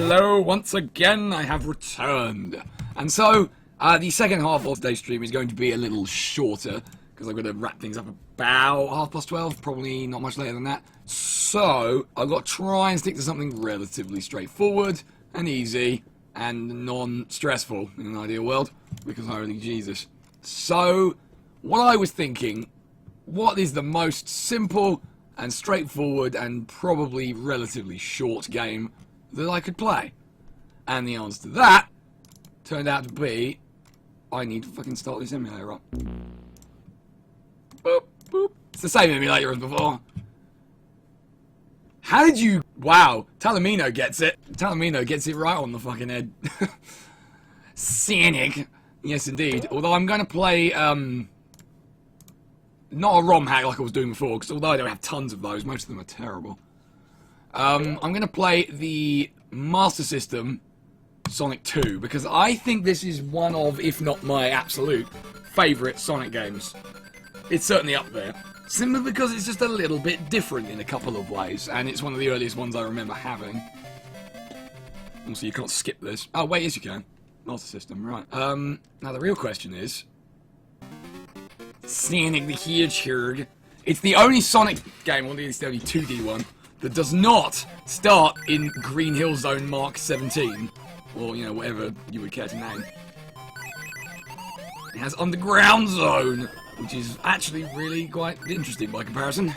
Hello, once again, I have returned. And so, the second half of today's stream is going to be a little shorter, because I've got to wrap things up about 12:30, probably not much later than that. So, I've got to try and stick to something relatively straightforward, and easy, and non-stressful, in an ideal world, because holy Jesus. So, what I was thinking, what is the most simple and straightforward and probably relatively short game that I could play? And the answer to that turned out to be, I need to fucking start this emulator up. Boop, boop. It's the same emulator as before. How did you... Wow, Talamino gets it. Talamino gets it right on the fucking head. Scenic. Yes, indeed. Although I'm going to play, not a ROM hack like I was doing before, because although I don't have tons of those, most of them are terrible. I'm going to play the Master System Sonic 2, because I think this is one of, if not my absolute, favourite Sonic games. It's certainly up there. Simply because it's just a little bit different in a couple of ways, and it's one of the earliest ones I remember having. Also, you can't skip this. Oh, wait, yes you can. Master System, right. Now the real question is... Sonic the Hedgehog. It's the only Sonic game, or at least the only 2D one, that does not start in Green Hill Zone Mark 17. Or, you know, whatever you would care to name. It has Underground Zone, which is actually really quite interesting by comparison.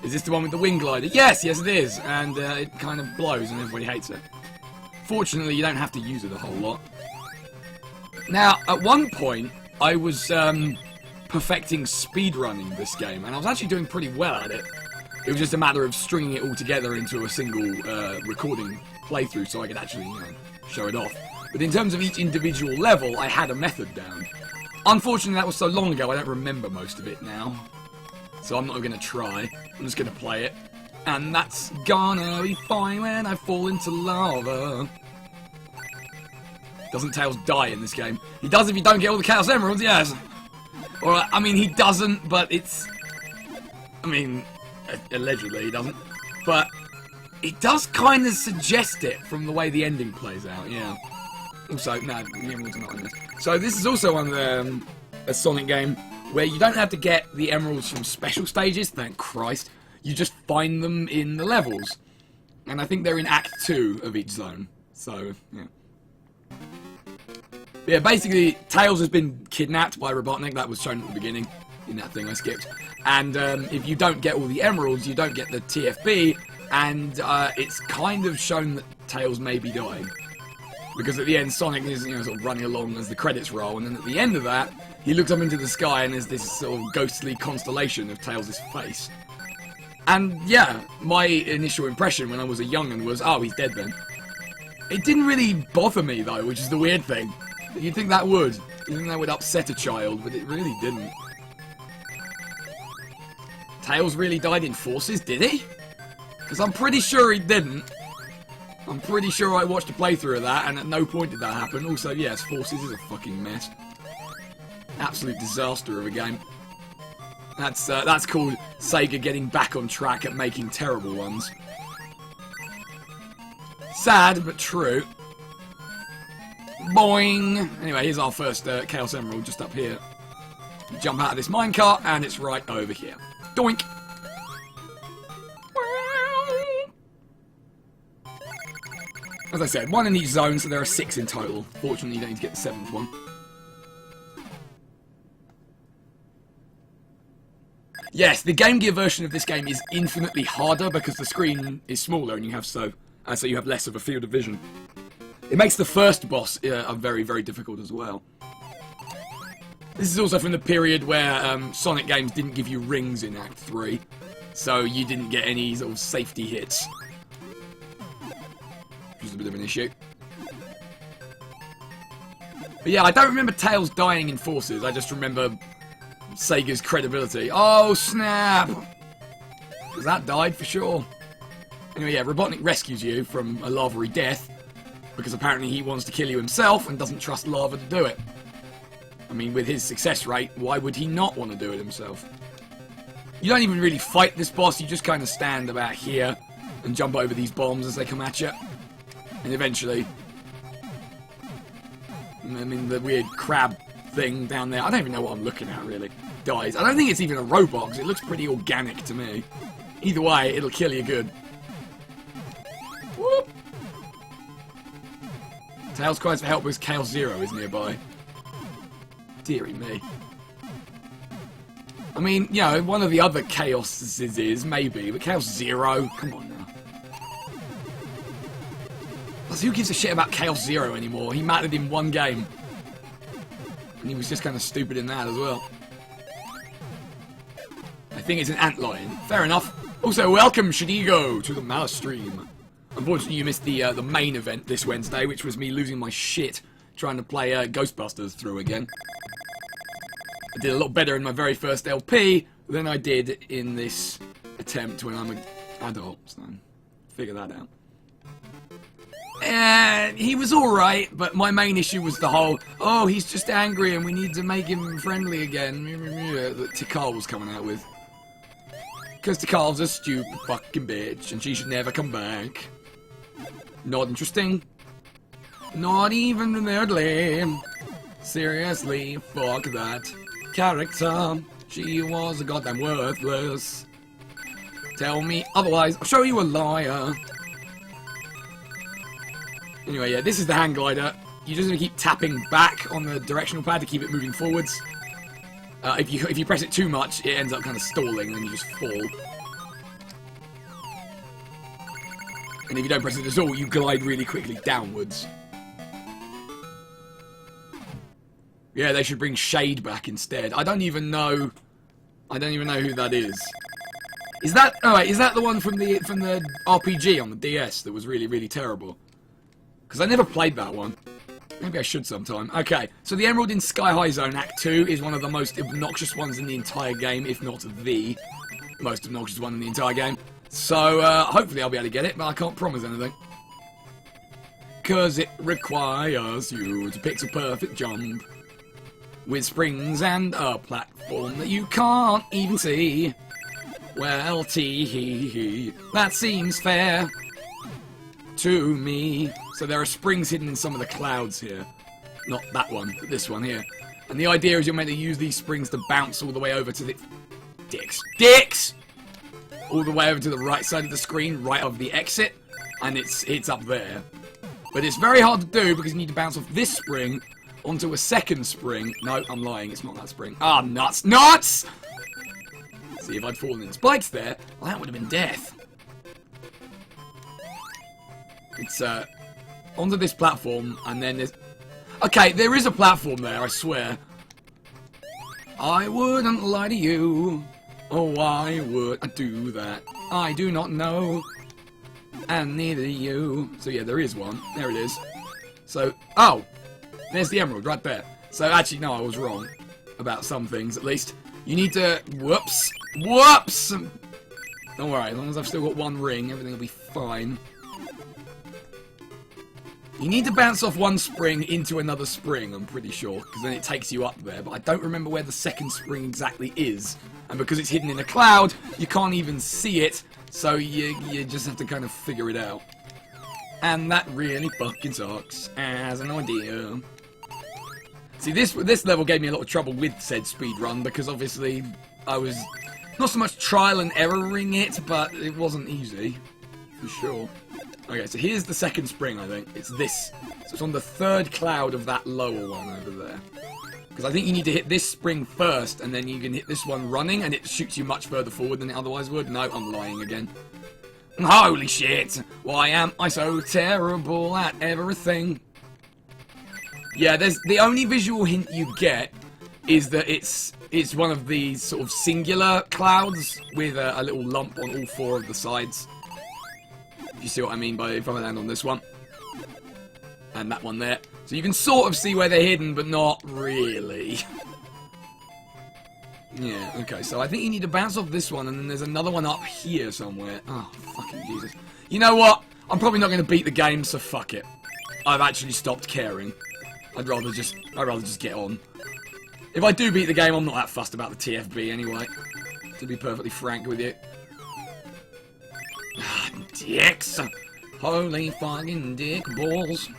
Is this the one with the wing glider? Yes, yes it is. And it kind of blows and everybody hates it. Fortunately, you don't have to use it a whole lot. Now, at one point, I was perfecting speedrunning this game, and I was actually doing pretty well at it. It was just a matter of stringing it all together into a single recording playthrough so I could actually, you know, show it off. But in terms of each individual level, I had a method down. Unfortunately, that was so long ago, I don't remember most of it now. So I'm not going to try. I'm just going to play it. And that's gonna be fine when I fall into lava. Doesn't Tails die in this game? He does if you don't get all the Chaos Emeralds, yes. Or, I mean, he doesn't, but it's... I mean, allegedly he doesn't. But it does kind of suggest it from the way the ending plays out, yeah. Also, no, the emeralds are not in this. So this is also a Sonic game where you don't have to get the emeralds from special stages, thank Christ. You just find them in the levels. And I think they're in Act 2 of each zone. So, yeah. Yeah, basically, Tails has been kidnapped by Robotnik. That was shown at the beginning in that thing I skipped. And if you don't get all the emeralds, you don't get the TFB. And it's kind of shown that Tails may be dying. Because at the end, Sonic is, you know, sort of running along as the credits roll. And then at the end of that, he looks up into the sky and there's this sort of ghostly constellation of Tails' face. And yeah, my initial impression when I was a young'un was, oh, he's dead then. It didn't really bother me though, which is the weird thing. You'd think that would. You'd think that would upset a child, but it really didn't. Tails really died in Forces, did he? Because I'm pretty sure he didn't. I'm pretty sure I watched a playthrough of that, and at no point did that happen. Also, yes, Forces is a fucking mess. Absolute disaster of a game. That's called Sega getting back on track at making terrible ones. Sad, but true. Boing! Anyway, here's our first Chaos Emerald, just up here. Jump out of this minecart, and it's right over here. Doink! As I said, one in each zone, so there are 6 in total. Fortunately, you don't need to get the 7th one. Yes, the Game Gear version of this game is infinitely harder because the screen is smaller and you have so you have less of a field of vision. It makes the first boss very, very difficult as well. This is also from the period where Sonic games didn't give you rings in Act 3, so you didn't get any sort of safety hits. Which is a bit of an issue. But yeah, I don't remember Tails dying in Forces, I just remember Sega's credibility. Oh, snap! Because that died for sure. Anyway, yeah, Robotnik rescues you from a lava-y death, because apparently he wants to kill you himself and doesn't trust lava to do it. I mean, with his success rate, why would he not want to do it himself? You don't even really fight this boss, you just kind of stand about here and jump over these bombs as they come at you. And eventually... I mean, the weird crab thing down there. I don't even know what I'm looking at, really. Dies. I don't think it's even a robot, because it looks pretty organic to me. Either way, it'll kill you good. Whoop! Tails cries for help because Chaos Zero is nearby. Deary me. I mean, you know, one of the other Chaoses is, maybe, but Chaos Zero? Come on now. Plus, who gives a shit about Chaos Zero anymore? He mattered in one game. And he was just kind of stupid in that as well. I think it's an antlion. Fair enough. Also, welcome, Shadigo, to the Mouse stream. Unfortunately, you missed the main event this Wednesday, which was me losing my shit trying to play Ghostbusters through again. I did a lot better in my very first LP than I did in this attempt when I'm an adult, so figure that out. And he was alright, but my main issue was the whole, oh, he's just angry and we need to make him friendly again, that Tikal was coming out with. Because Tikal's a stupid fucking bitch and she should never come back. Not interesting. Not even remotely. Seriously, fuck that character. She was goddamn worthless. Tell me otherwise, I'll show you a liar. Anyway, yeah, this is the hang glider. You just have to keep tapping back on the directional pad to keep it moving forwards. If you press it too much, it ends up kind of stalling and you just fall. And if you don't press it at all, you glide really quickly downwards. Yeah, they should bring Shade back instead. I don't even know who that is. Is that the one from the RPG on the DS that was really, really terrible? Because I never played that one. Maybe I should sometime. Okay, so the Emerald in Sky High Zone Act 2 is one of the most obnoxious ones in the entire game, if not the most obnoxious one in the entire game. So, hopefully I'll be able to get it, but I can't promise anything. Because it requires you to pick a perfect jump. With springs and a platform that you can't even see. Well, tee-hee-hee, that seems fair to me. So there are springs hidden in some of the clouds here. Not that one, but this one here. And the idea is you're meant to use these springs to bounce all the way over to the... Dicks! All the way over to the right side of the screen, right of the exit. And it's up there. But it's very hard to do because you need to bounce off this spring onto a second spring. No, I'm lying, it's not that spring. Ah, nuts! Nuts! See, if I'd fallen in spikes there, well, that would have been death. It's, onto this platform, and then there's... Okay, there is a platform there, I swear. I wouldn't lie to you. Oh, why would I do that? I do not know. And neither do you. So yeah, there is one. There it is. So, oh! There's the emerald, right there. So actually, no, I was wrong. About some things, at least. You need to... Whoops! Whoops! Don't worry, as long as I've still got one ring, everything will be fine. You need to bounce off one spring into another spring, I'm pretty sure, because then it takes you up there, but I don't remember where the second spring exactly is. And because it's hidden in a cloud, you can't even see it, so you just have to kind of figure it out. And that really fucking sucks, as an idea. See, this level gave me a lot of trouble with said speedrun, because obviously I was not so much trial and erroring it, but it wasn't easy, for sure. Okay, so here's the second spring, I think. It's this. So it's on the third cloud of that lower one over there. Because I think you need to hit this spring first, and then you can hit this one running, and it shoots you much further forward than it otherwise would. No, I'm lying again. Holy shit! Why am I so terrible at everything? Yeah, there's the only visual hint you get is that it's one of these sort of singular clouds with a little lump on all four of the sides. You see what I mean by if I land on this one. And that one there. So you can sort of see where they're hidden, but not really. Yeah, okay, so I think you need to bounce off this one, and then there's another one up here somewhere. Oh, fucking Jesus. You know what? I'm probably not going to beat the game, so fuck it. I've actually stopped caring. I'd rather just get on. If I do beat the game, I'm not that fussed about the TFB anyway. To be perfectly frank with you. Dicks! Holy fucking dick balls.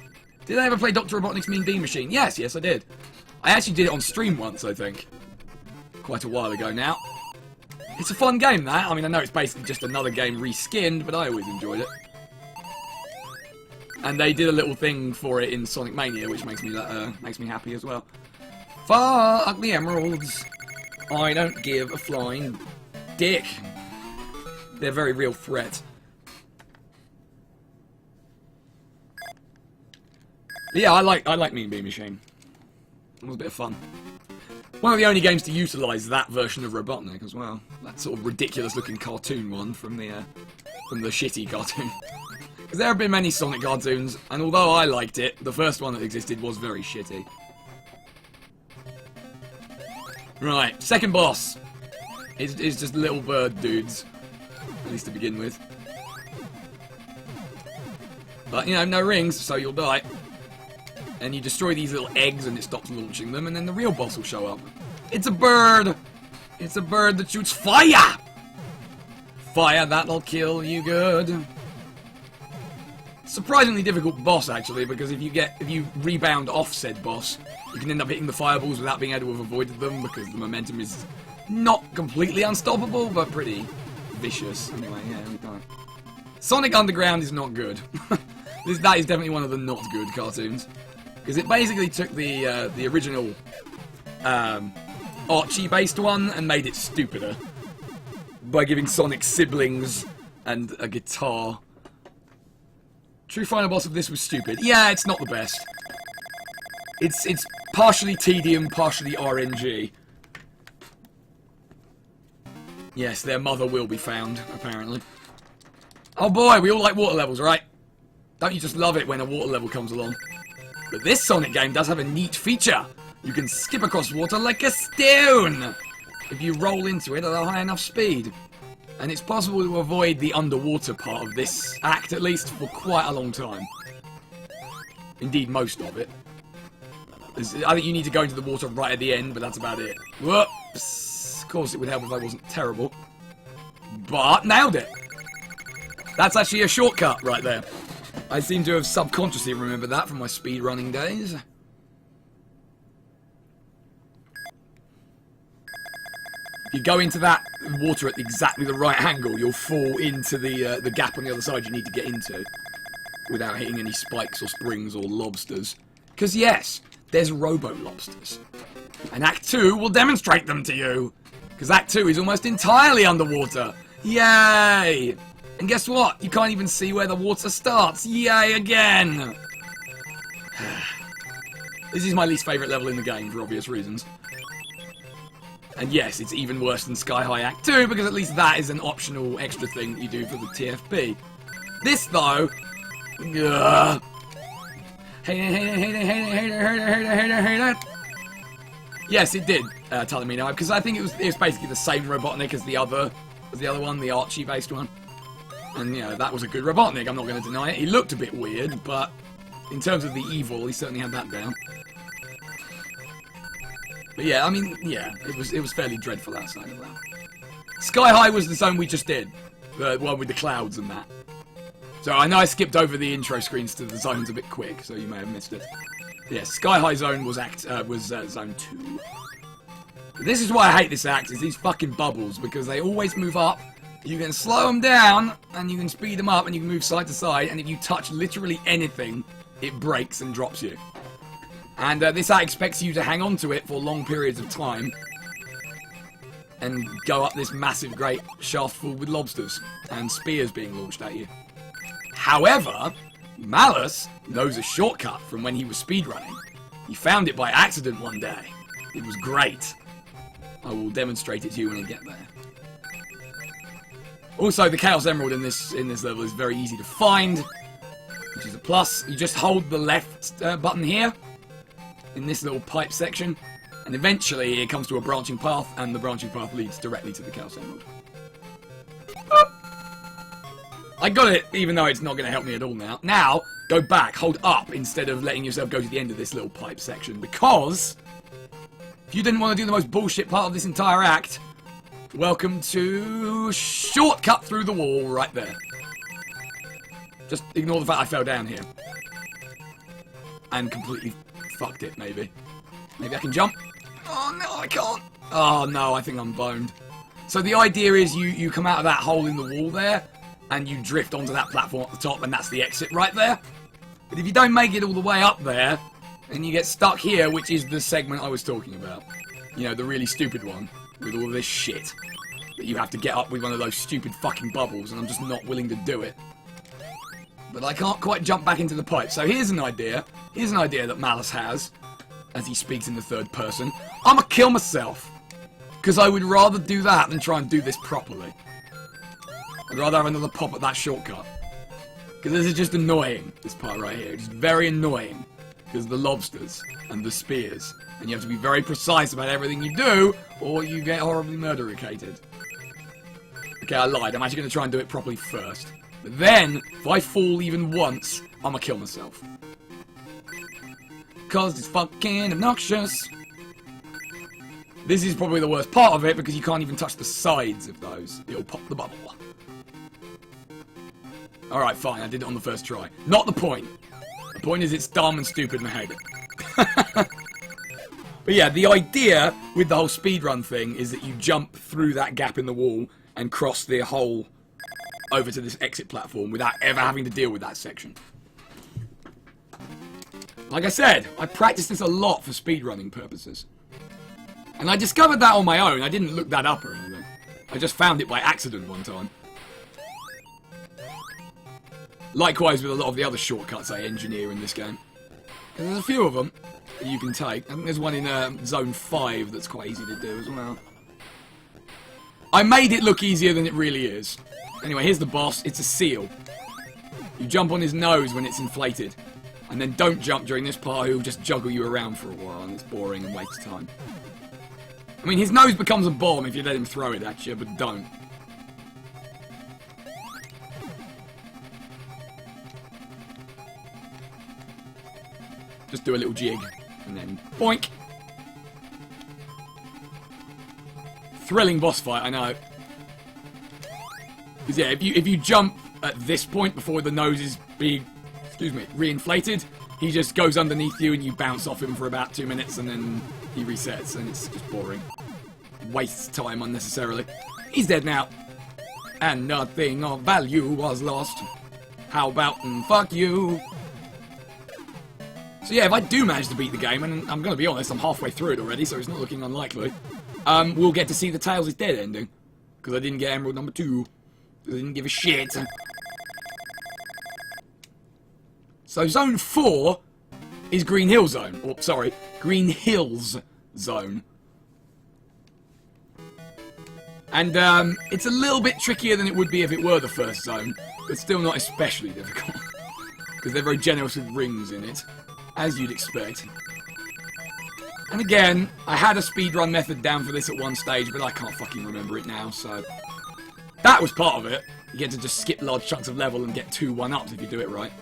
Did I ever play Dr. Robotnik's Mean Bean Machine? Yes, I did. I actually did it on stream once, I think. Quite a while ago now. It's a fun game, that. I mean, I know it's basically just another game reskinned, but I always enjoyed it. And they did a little thing for it in Sonic Mania, which makes me happy as well. Fuck the emeralds. I don't give a flying dick. They're a very real threat. Yeah, I like Mean Bean Machine. It was a bit of fun. One of the only games to utilise that version of Robotnik as well. That sort of ridiculous-looking cartoon one from the shitty cartoon. Because there have been many Sonic cartoons, and although I liked it, the first one that existed was very shitty. Right, second boss. It's just little bird dudes. At least to begin with. But, you know, no rings, so you'll die. And you destroy these little eggs and it stops launching them, and then the real boss will show up. It's a bird! It's a bird that shoots fire! Fire, that'll kill you good. Surprisingly difficult boss, actually, because if you rebound off said boss, you can end up hitting the fireballs without being able to have avoided them, because the momentum is not completely unstoppable, but pretty vicious. Anyway, yeah, we die. Sonic Underground is not good. That is definitely one of the not good cartoons. Because it basically took the original Archie-based one and made it stupider. By giving Sonic siblings and a guitar. True final boss of this was stupid. Yeah, it's not the best. It's partially tedium, partially RNG. Yes, their mother will be found, apparently. Oh boy, we all like water levels, right? Don't you just love it when a water level comes along? But this Sonic game does have a neat feature. You can skip across water like a stone if you roll into it at a high enough speed. And it's possible to avoid the underwater part of this act, at least, for quite a long time. Indeed, most of it. I think you need to go into the water right at the end, but that's about it. Whoops! Of course, it would help if I wasn't terrible. But, nailed it! That's actually a shortcut right there. I seem to have subconsciously remembered that from my speedrunning days. If you go into that water at exactly the right angle, you'll fall into the gap on the other side you need to get into. Without hitting any spikes or springs or lobsters. Because yes, there's robo-lobsters. And Act 2 will demonstrate them to you. Because Act 2 is almost entirely underwater. Yay! And guess what? You can't even see where the water starts. Yay again! This is my least favourite level in the game, for obvious reasons. And yes, it's even worse than Sky High Act 2, because at least that is an optional extra thing that you do for the TFP. This, though... Ugh. Hate it. Yes, it did, tell me now, because I think it was basically the same Robotnik as the other one, the Archie-based one. And, you know, that was a good Robotnik, I'm not going to deny it. He looked a bit weird, but in terms of the evil, he certainly had that down. But yeah, I mean, yeah, it was fairly dreadful outside of that. Sky High was the zone we just did. The one with the clouds and that. So I know I skipped over the intro screens to the zones a bit quick, so you may have missed it. Yeah, Sky High Zone was Zone 2. This is why I hate this act, is these fucking bubbles, because they always move up. You can slow them down, and you can speed them up, and you can move side to side, and if you touch literally anything, it breaks and drops you. And this act expects you to hang on to it for long periods of time, and go up this massive, great shaft full with lobsters, and spears being launched at you. However, Malice knows a shortcut from when he was speedrunning. He found it by accident one day. It was great. I will demonstrate it to you when I get there. Also, the Chaos Emerald in this level is very easy to find, which is a plus. You just hold the left button here, in this little pipe section, and eventually it comes to a branching path, and the branching path leads directly to the Chaos Emerald. I got it, even though it's not going to help me at all now. Now, go back, hold up, instead of letting yourself go to the end of this little pipe section, because if you didn't want to do the most bullshit part of this entire act, welcome to shortcut through the wall right there. Just ignore the fact I fell down here. And completely fucked it, maybe. Maybe I can jump? Oh, no, I can't. Oh, no, I think I'm boned. So the idea is you come out of that hole in the wall there, and you drift onto that platform at the top, and that's the exit right there. But if you don't make it all the way up there, then you get stuck here, which is the segment I was talking about. You know, the really stupid one, with all this shit. That you have to get up with one of those stupid fucking bubbles, and I'm just not willing to do it. But I can't quite jump back into the pipe. So here's an idea. Here's an idea that Malice has, as he speaks in the third person. I'ma kill myself. Because I would rather do that than try and do this properly. I'd rather have another pop at that shortcut. Because this is just annoying, this part right here. It's very annoying. Because the lobsters and the spears. And you have to be very precise about everything you do, or you get horribly murdericated. Okay, I lied. I'm actually going to try and do it properly first. But then, if I fall even once, I'm going to kill myself. Because it's fucking obnoxious. This is probably the worst part of it, because you can't even touch the sides of those. It'll pop the bubble. Alright, fine. I did it on the first try. Not the point. The point is it's dumb and stupid and I hate it. But yeah, the idea with the whole speedrun thing is that you jump through that gap in the wall and cross the hole over to this exit platform without ever having to deal with that section. Like I said, I practiced this a lot for speedrunning purposes. And I discovered that on my own. I didn't look that up or anything. I just found it by accident one time. Likewise with a lot of the other shortcuts I engineer in this game. And there's a few of them that you can take. I think there's one in Zone 5 that's quite easy to do as well. I made it look easier than it really is. Anyway, here's the boss. It's a seal. You jump on his nose when it's inflated. And then don't jump during this part, he'll just juggle you around for a while, and it's boring and wastes time. I mean, his nose becomes a bomb if you let him throw it at you, but don't. Just do a little jig, and then boink! Thrilling boss fight, I know. Because yeah, if you jump at this point before the nose is being, reinflated, he just goes underneath you and you bounce off him for about 2 minutes and then he resets and it's just boring. Wastes time unnecessarily. He's dead now. And nothing of value was lost. How about fuck you? So yeah, if I do manage to beat the game, and I'm going to be honest, I'm halfway through it already, so it's not looking unlikely, we'll get to see the Tails is Dead ending. Because I didn't get Emerald number 2. I didn't give a shit. So Zone 4 is Green Hill Zone. Or, sorry, Green Hills Zone. And it's a little bit trickier than it would be if it were the first zone. But still not especially difficult. Because they're very generous with rings in it. As you'd expect. And again, I had a speedrun method down for this at one stage, but I can't fucking remember it now, so... That was part of it. You get to just skip large chunks of level and get 2 1-ups if you do it right.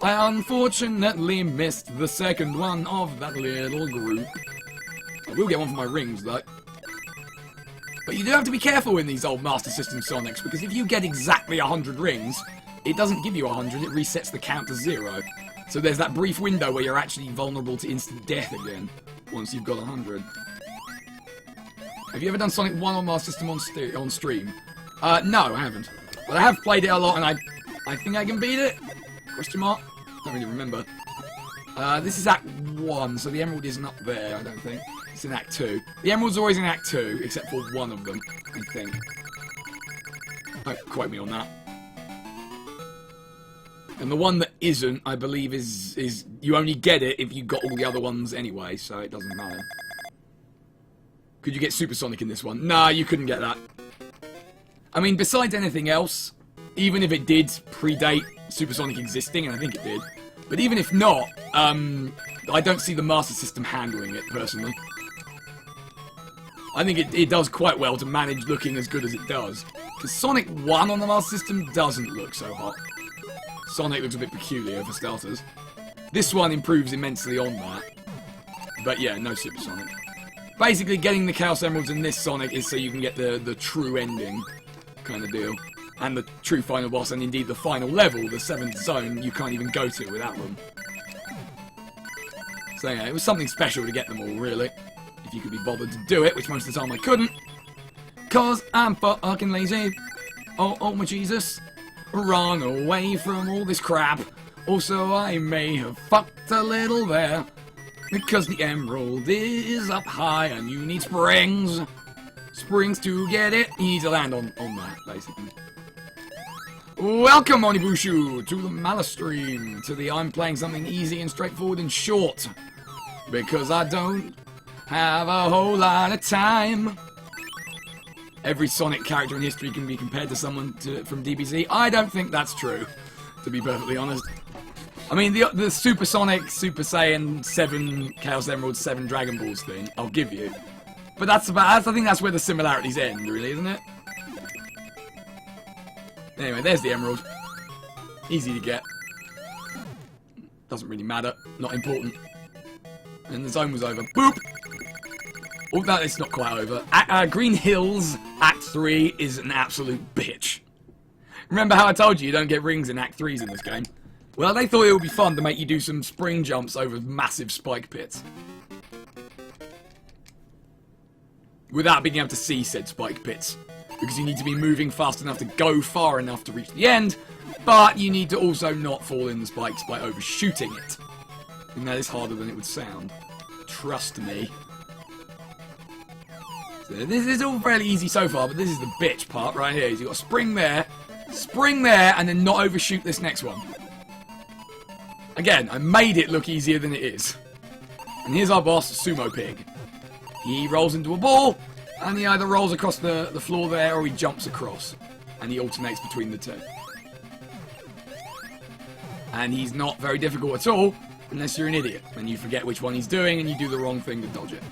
I unfortunately missed the second one of that little group. I will get one for my rings, though. But you do have to be careful in these old Master System Sonics, because if you get exactly 100 rings, it doesn't give you 100, it resets the count to 0. So there's that brief window where you're actually vulnerable to instant death again, once you've got 100. Have you ever done Sonic 1 on Master System on stream? No, I haven't. But I have played it a lot, and I think I can beat it? Question mark? Don't really remember. This is Act 1, so the Emerald isn't up there, I don't think. It's in Act 2. The Emerald's always in Act 2, except for one of them, I think. Don't quote me on that. And the one that isn't, I believe, is you only get it if you got all the other ones anyway, so it doesn't matter. Could you get Supersonic in this one? Nah, you couldn't get that. I mean, besides anything else, even if it did predate Supersonic existing, and I think it did, but even if not, I don't see the Master System handling it, personally. I think it does quite well to manage looking as good as it does. Because Sonic 1 on the Master System doesn't look so hot. Sonic looks a bit peculiar, for starters. This one improves immensely on that. But yeah, no Supersonic. Basically, getting the Chaos Emeralds in this Sonic is so you can get the true ending kind of deal. And the true final boss, and indeed the final level, the 7th zone, you can't even go to without them. So yeah, it was something special to get them all, really. If you could be bothered to do it, which most of the time I couldn't. 'Cause I'm fucking lazy. Oh my Jesus. Run away from all this crap. Also, I may have fucked a little there. Because the emerald is up high and you need springs. Springs to get it. You need to land on that, basically. Welcome, Onibushu, to the Malastream. To the I'm playing something easy and straightforward and short. Because I don't have a whole lot of time. Every Sonic character in history can be compared to someone from DBZ. I don't think that's true, to be perfectly honest. I mean, the Super Sonic, Super Saiyan, 7 Chaos Emeralds, 7 Dragon Balls thing, I'll give you. But I think that's where the similarities end, really, isn't it? Anyway, there's the emerald. Easy to get. Doesn't really matter. Not important. And the zone was over. Boop! Oh, no, it's not quite over. Green Hills, Act 3, is an absolute bitch. Remember how I told you don't get rings in Act 3s in this game? Well, they thought it would be fun to make you do some spring jumps over massive spike pits. Without being able to see said spike pits. Because you need to be moving fast enough to go far enough to reach the end, but you need to also not fall in the spikes by overshooting it. And that is harder than it would sound. Trust me. So this is all fairly easy so far, but this is the bitch part right here. You've got a spring there, and then not overshoot this next one. Again, I made it look easier than it is. And here's our boss, Sumo Pig. He rolls into a ball, and he either rolls across the floor there, or he jumps across. And he alternates between the two. And he's not very difficult at all, unless you're an idiot, and you forget which one he's doing, and you do the wrong thing to dodge it.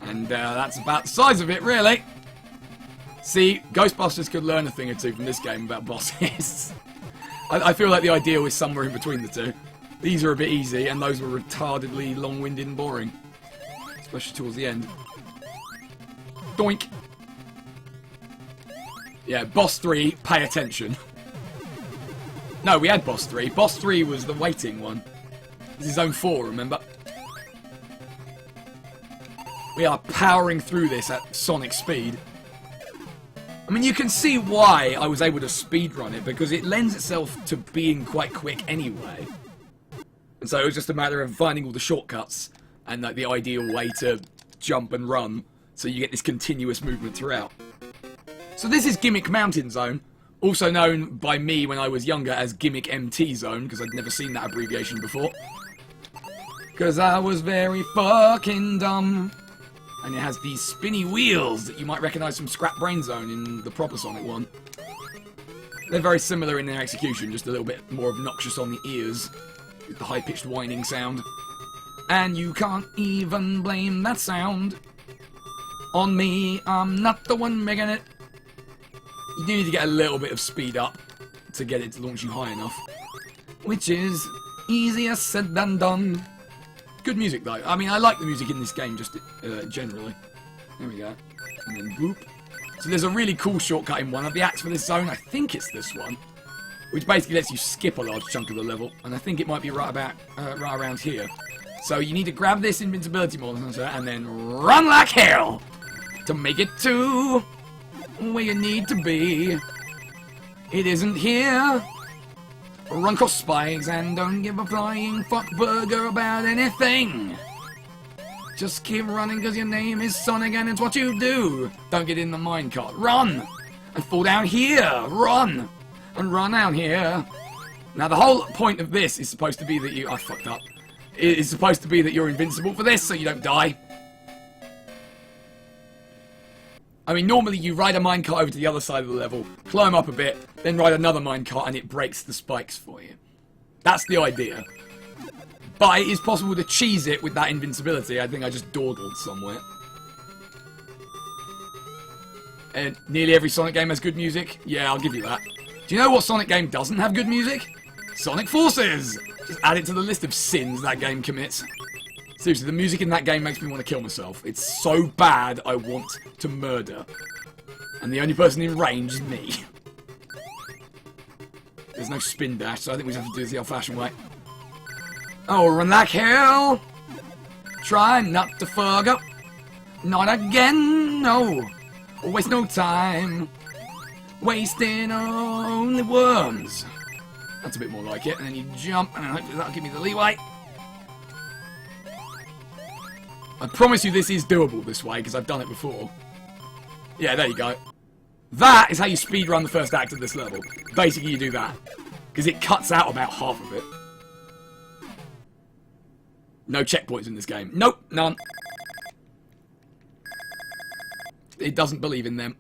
And that's about the size of it, really. See, Ghostbusters could learn a thing or two from this game about bosses. I feel like the ideal is somewhere in between the two. These are a bit easy, and those were retardedly long-winded and boring. Especially towards the end. Doink! Yeah, boss 3, pay attention. No, we had boss 3. Boss 3 was the waiting one. This is zone 4, remember? We are powering through this at Sonic speed. I mean, you can see why I was able to speedrun it, because it lends itself to being quite quick anyway. And so it was just a matter of finding all the shortcuts and like the ideal way to jump and run, so you get this continuous movement throughout. So this is Gimmick Mountain Zone, also known by me when I was younger as Gimmick MT Zone, because I'd never seen that abbreviation before. Because I was very fucking dumb. And it has these spinny wheels that you might recognise from Scrap Brain Zone in the proper Sonic one. They're very similar in their execution, just a little bit more obnoxious on the ears, with the high-pitched whining sound. And you can't even blame that sound on me, I'm not the one making it. You do need to get a little bit of speed up to get it to launch you high enough, which is easier said than done. Good music, though. I mean, I like the music in this game, just generally. There we go. And then boop. So there's a really cool shortcut in one of the acts for this zone. I think it's this one, which basically lets you skip a large chunk of the level. And I think it might be right around here. So you need to grab this invincibility monitor and then run like hell to make it to where you need to be. It isn't here. Run across spikes and don't give a flying fuck burger about anything. Just keep running because your name is Sonic and it's what you do. Don't get in the minecart. Run! And fall down here. Run! And run out here. Now the whole point of this is supposed to be that you... I fucked up. It's supposed to be that you're invincible for this so you don't die. I mean, normally you ride a minecart over to the other side of the level, climb up a bit, then ride another minecart and it breaks the spikes for you. That's the idea. But it is possible to cheese it with that invincibility. I think I just dawdled somewhere. And nearly every Sonic game has good music. Yeah, I'll give you that. Do you know what Sonic game doesn't have good music? Sonic Forces! Just add it to the list of sins that game commits. Seriously, the music in that game makes me want to kill myself. It's so bad, I want to murder. And the only person in range is me. There's no spin dash, so I think we just have to do this the old-fashioned way. Oh, run like hell! Try not to fuck up. Not again, no. Waste no time. Wasting only worms. That's a bit more like it. And then you jump, and hopefully that'll give me the leeway. I promise you this is doable this way, because I've done it before. Yeah, there you go. That is how you speedrun the first act of this level. Basically, you do that. Because it cuts out about half of it. No checkpoints in this game. Nope, none. It doesn't believe in them.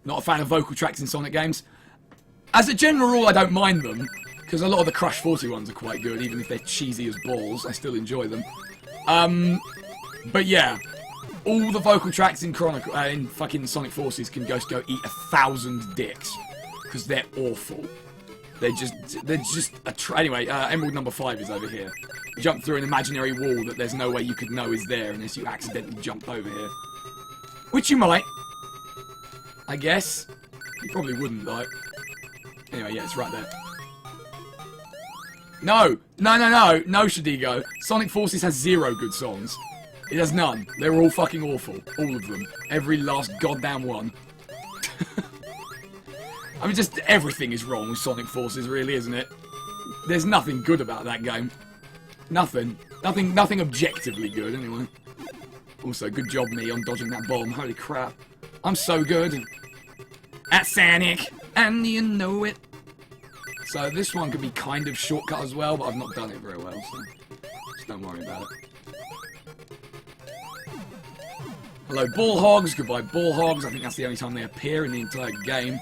Not a fan of vocal tracks in Sonic games. As a general rule, I don't mind them. Because a lot of the Crush 40 ones are quite good, even if they're cheesy as balls. I still enjoy them. But yeah, all the vocal tracks in in fucking Sonic Forces can go eat 1,000 dicks because they're awful. They're just anyway. Emerald number 5 is over here. You jump through an imaginary wall that there's no way you could know is there unless you accidentally jumped over here, which you might, I guess. You probably wouldn't, like. Anyway, yeah, it's right there. No, Shadigo. Sonic Forces has 0 good songs. It has none. They're all fucking awful. All of them. Every last goddamn one. I mean, just everything is wrong with Sonic Forces, really, isn't it? There's nothing good about that game. Nothing. Nothing objectively good, anyway. Also, good job me on dodging that bomb. Holy crap. I'm so good at Sonic, and you know it. So this one could be kind of shortcut as well, but I've not done it very well, so just don't worry about it. Hello, ball hogs. Goodbye, ball hogs. I think that's the only time they appear in the entire game,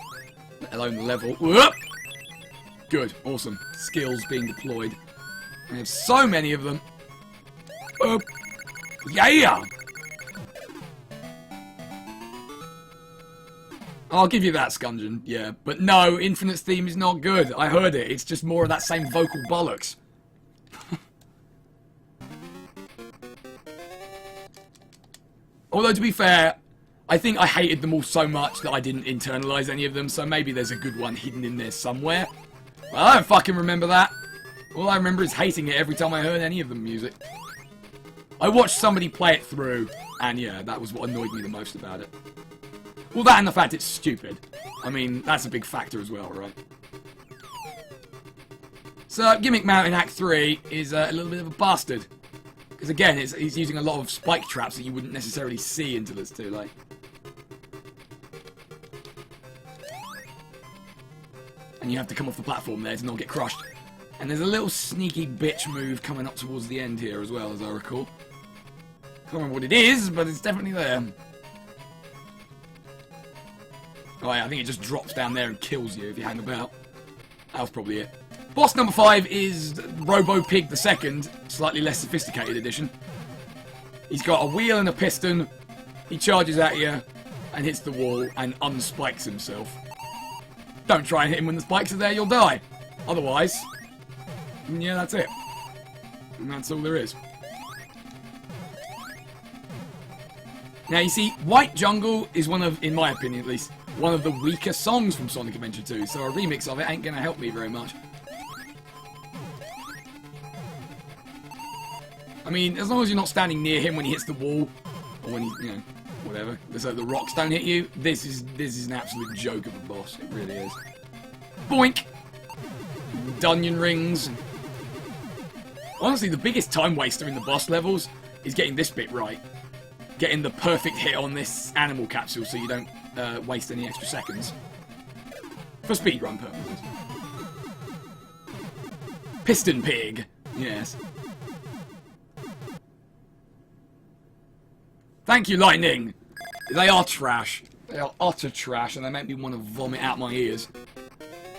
let alone the level. Whoop! Good, awesome. Skills being deployed. I have so many of them. Yeah! I'll give you that, Scungeon, yeah. But no, Infinite's theme is not good. I heard it. It's just more of that same vocal bollocks. Although, to be fair, I think I hated them all so much that I didn't internalize any of them, so maybe there's a good one hidden in there somewhere. Well, I don't fucking remember that. All I remember is hating it every time I heard any of the music. I watched somebody play it through, and yeah, that was what annoyed me the most about it. Well, that and the fact it's stupid. I mean, that's a big factor as well, right? So, Gimmick Mountain Act 3 is a little bit of a bastard. Because again, he's using a lot of spike traps that you wouldn't necessarily see until it's too late. And you have to come off the platform there to not get crushed. And there's a little sneaky bitch move coming up towards the end here as well, as I recall. Can't remember what it is, but it's definitely there. Oh yeah, I think it just drops down there and kills you if you hang about. That was probably it. Boss number 5 is Robo Pig the Second, slightly less sophisticated edition. He's got a wheel and a piston. He charges at you and hits the wall and unspikes himself. Don't try and hit him when the spikes are there, you'll die. Otherwise, yeah, that's it. And that's all there is. Now you see, White Jungle is one of, in my opinion at least, one of the weaker songs from Sonic Adventure 2, so a remix of it ain't gonna help me very much. I mean, as long as you're not standing near him when he hits the wall, or when he, you know, whatever, so the rocks don't hit you, this is an absolute joke of a boss, it really is. Boink! Dungeon rings. Honestly, the biggest time waster in the boss levels is getting this bit right. Getting the perfect hit on this animal capsule so you don't waste any extra seconds. For speedrun purposes. Piston Pig. Yes. Thank you, Lightning. They are trash. They are utter trash, and they make me want to vomit out my ears.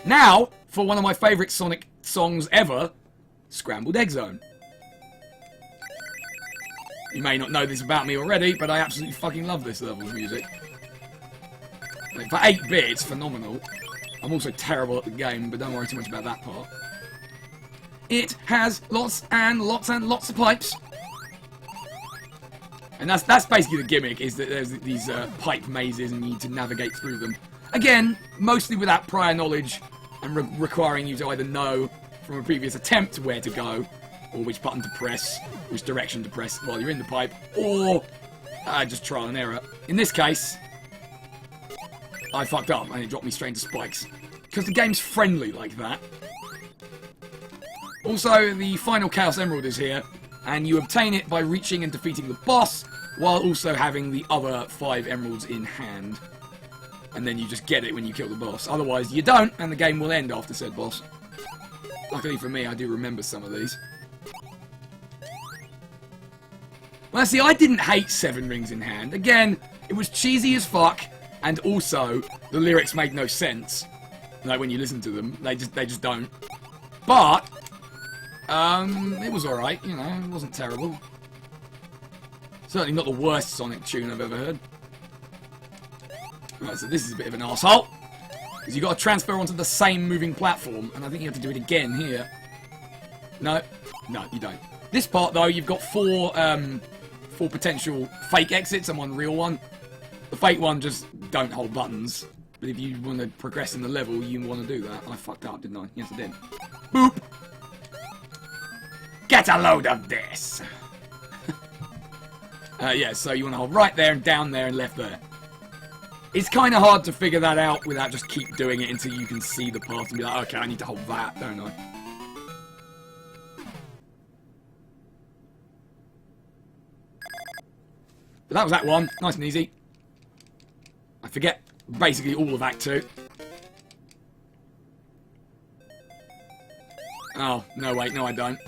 Now, for one of my favourite Sonic songs ever, Scrambled Egg Zone. You may not know this about me already, but I absolutely fucking love this level's music. Like, for 8-bit, it's phenomenal. I'm also terrible at the game, but don't worry too much about that part. It has lots and lots and lots of pipes. And that's basically the gimmick, is that there's these pipe mazes and you need to navigate through them. Again, mostly without prior knowledge and requiring you to either know from a previous attempt where to go, or which button to press, which direction to press while you're in the pipe, or just trial and error. In this case, I fucked up and it dropped me straight into spikes. Because the game's friendly like that. Also, the final Chaos Emerald is here, and you obtain it by reaching and defeating the boss, while also having the other 5 emeralds in hand. And then you just get it when you kill the boss. Otherwise, you don't, and the game will end after said boss. Luckily for me, I do remember some of these. Well, see, I didn't hate 7 Rings in Hand. Again, it was cheesy as fuck, and also, the lyrics made no sense. Like, when you listen to them, they just don't. But, it was alright, you know, it wasn't terrible. Certainly not the worst Sonic tune I've ever heard. Right, so this is a bit of an arsehole. Because you've got to transfer onto the same moving platform, and I think you have to do it again here. No, you don't. This part, though, you've got 4 potential fake exits and 1 real one. The fake one just don't hold buttons. But if you want to progress in the level, you want to do that. I fucked up, didn't I? Yes, I did. Boop! Get a load of this! Yeah, so you want to hold right there and down there and left there. It's kind of hard to figure that out without just keep doing it until you can see the path and be like, okay, I need to hold that, don't I? But that was that one. Nice and easy. I forget basically all of Act 2. Oh, no, wait, no I don't.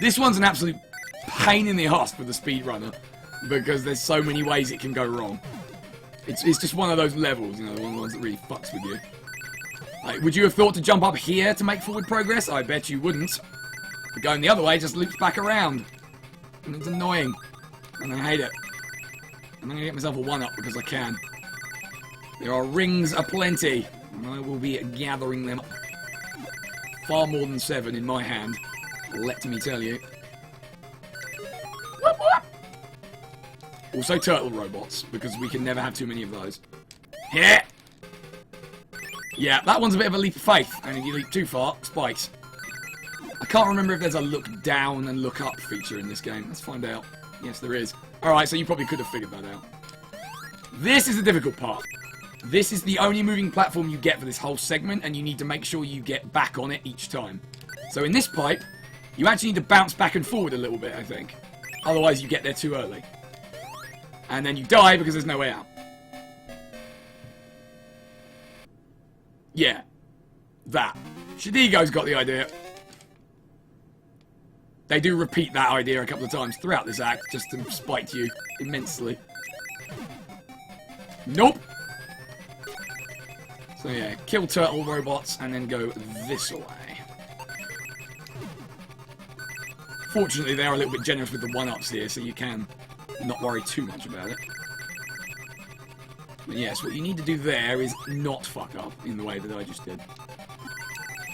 This one's an absolute pain in the arse for the speedrunner, because there's so many ways it can go wrong. It's just one of those levels, you know, one of the ones that really fucks with you. Like, would you have thought to jump up here to make forward progress? I bet you wouldn't. But going the other way just loops back around. And it's annoying. And I hate it. I'm going to get myself a 1-up because I can. There are rings aplenty, and I will be gathering them up. Far more than 7 in my hand, let me tell you. Whoop, whoop. Also turtle robots, because we can never have too many of those. Yeah! Yeah, that one's a bit of a leap of faith, and if you leap too far, spikes. I can't remember if there's a look down and look up feature in this game. Let's find out. Yes, there is. Alright, so you probably could have figured that out. This is the difficult part. This is the only moving platform you get for this whole segment, and you need to make sure you get back on it each time. So in this pipe, you actually need to bounce back and forward a little bit, I think. Otherwise you get there too early. And then you die because there's no way out. Yeah. That. Shidigo's got the idea. They do repeat that idea a couple of times throughout this act, just to spite you immensely. Nope! So yeah, kill turtle robots and then go this way. Fortunately, they are a little bit generous with the 1-ups here, so you can not worry too much about it. But yes, what you need to do there is not fuck up in the way that I just did.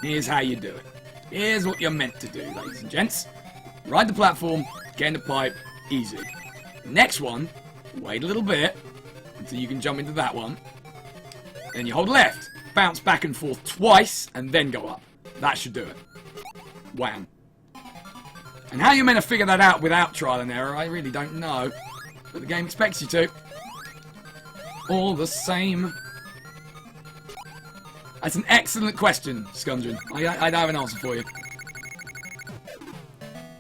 Here's how you do it. Here's what you're meant to do, ladies and gents. Ride the platform, get in the pipe, easy. Next one, wait a little bit until you can jump into that one. Then you hold left, bounce back and forth twice, and then go up. That should do it. Wham. And how you're meant to figure that out without trial and error, I really don't know. But the game expects you to. All the same. That's an excellent question, Scundren. I'd have an answer for you.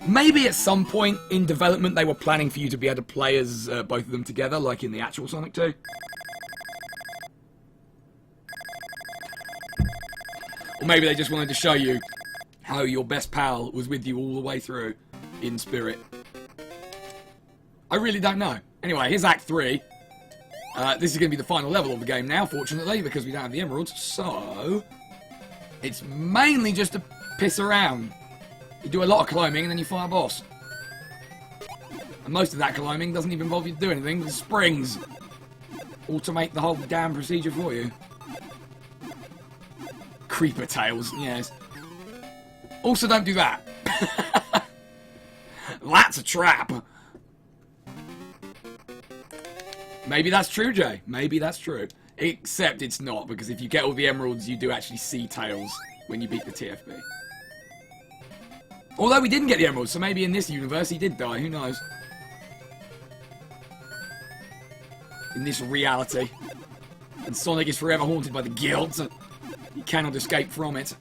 Maybe at some point in development they were planning for you to be able to play as both of them together, like in the actual Sonic 2. Or maybe they just wanted to show you how your best pal was with you all the way through, in spirit. I really don't know. Anyway, here's Act 3. This is going to be the final level of the game now, fortunately, because we don't have the emeralds, so it's mainly just to piss around. You do a lot of climbing and then you fight a boss. And most of that climbing doesn't even involve you to do anything. The springs automate the whole damn procedure for you. Creeper tails, yes. Also, don't do that. That's a trap. Maybe that's true, Jay. Maybe that's true. Except it's not, because if you get all the emeralds, you do actually see Tails when you beat the TFB. Although we didn't get the emeralds, so maybe in this universe he did die. Who knows? In this reality. And Sonic is forever haunted by the guilt. He cannot escape from it.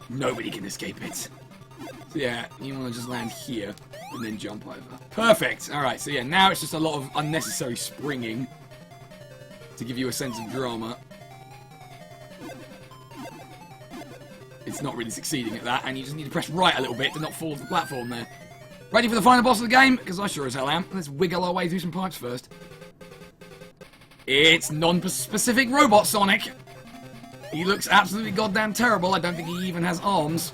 Nobody can escape it. So yeah, you want to just land here and then jump over. Perfect! Alright, so yeah, now it's just a lot of unnecessary springing to give you a sense of drama. It's not really succeeding at that, and you just need to press right a little bit to not fall off the platform there. Ready for the final boss of the game? Because I sure as hell am. Let's wiggle our way through some pipes first. It's non-specific robot Sonic. He looks absolutely goddamn terrible. I don't think he even has arms.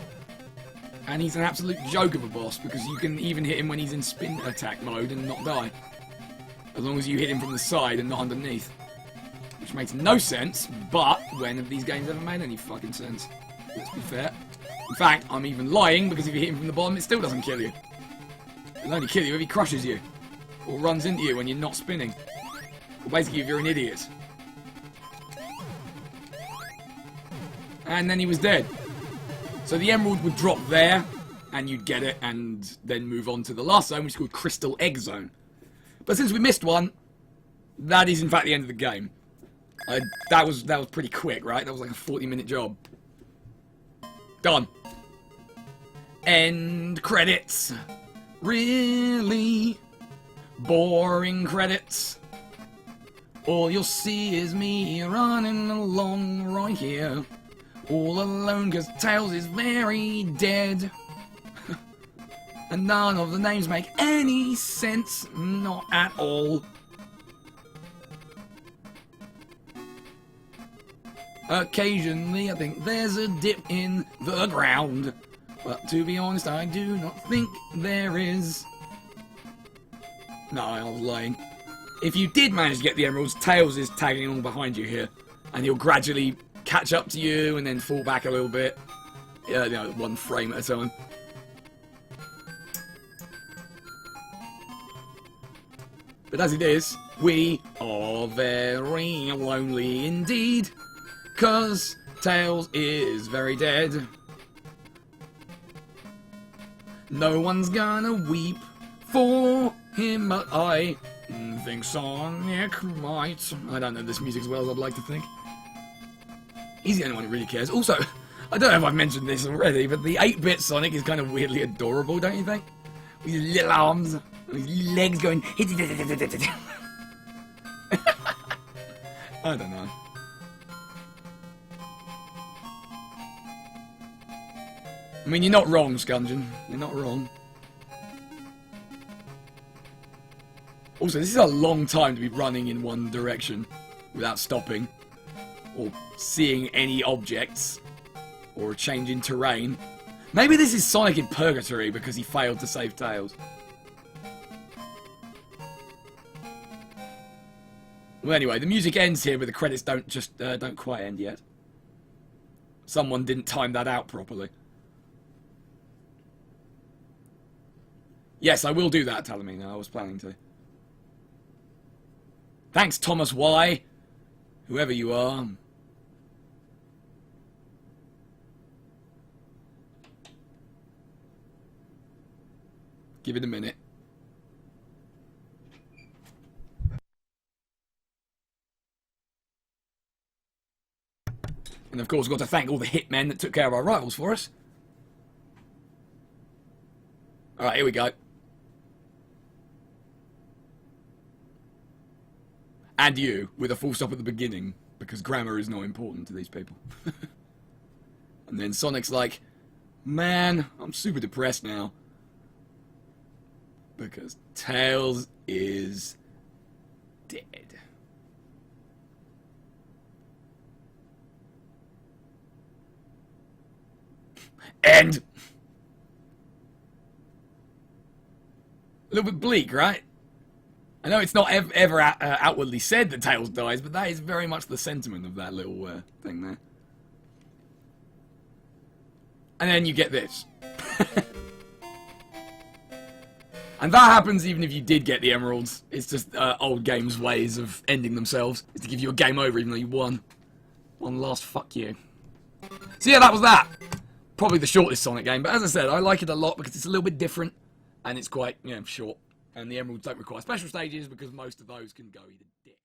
And he's an absolute joke of a boss, because you can even hit him when he's in spin attack mode and not die. As long as you hit him from the side and not underneath. Which makes no sense, but when have these games ever made any fucking sense? Let's be fair. In fact, I'm even lying, because if you hit him from the bottom, it still doesn't kill you. It'll only kill you if he crushes you. Or runs into you when you're not spinning. Or basically if you're an idiot. And then he was dead. So the emerald would drop there, and you'd get it, and then move on to the last zone, which is called Crystal Egg Zone. But since we missed one, that is in fact the end of the game. That was pretty quick, right? That was like a 40-minute job. Done. End credits. Really boring credits. All you'll see is me running along right here. All alone, cause Tails is very dead. And none of the names make any sense. Not at all. Occasionally, I think there's a dip in the ground. But to be honest, I do not think there is. No, I was lying. If you did manage to get the emeralds, Tails is tagging along behind you here. And he'll gradually catch up to you and then fall back a little bit. You know, one frame at a time. But as it is, we are very lonely indeed. 'Cause Tails is very dead. No one's gonna weep for him, but I think Sonic might. I don't know this music as well as I'd like to think. He's the only one who really cares. Also, I don't know if I've mentioned this already, but the 8-bit Sonic is kind of weirdly adorable, don't you think? With his little arms, and his legs going... I don't know. I mean, you're not wrong, Scungeon. You're not wrong. Also, this is a long time to be running in one direction without stopping. Or seeing any objects. Or a change in terrain. Maybe this is Sonic in Purgatory because he failed to save Tails. Well, anyway, the music ends here, but the credits don't quite end yet. Someone didn't time that out properly. Yes, I will do that, Talamina. I was planning to. Thanks, Thomas Y. Whoever you are. Give it a minute. And of course, we've got to thank all the hitmen that took care of our rivals for us. Alright, here we go. And you, with a full stop at the beginning, because grammar is not important to these people. And then Sonic's like, man, I'm super depressed now. Because Tails is dead. End! A little bit bleak, right? I know it's not ever outwardly said that Tails dies, but that is very much the sentiment of that little thing there. And then you get this. And that happens even if you did get the emeralds. It's just old games' ways of ending themselves. Is to give you a game over even though you won. One last fuck you. So yeah, that was that. Probably the shortest Sonic game, but as I said, I like it a lot because it's a little bit different. And it's quite, short. And the emeralds don't require special stages because most of those can go either dick.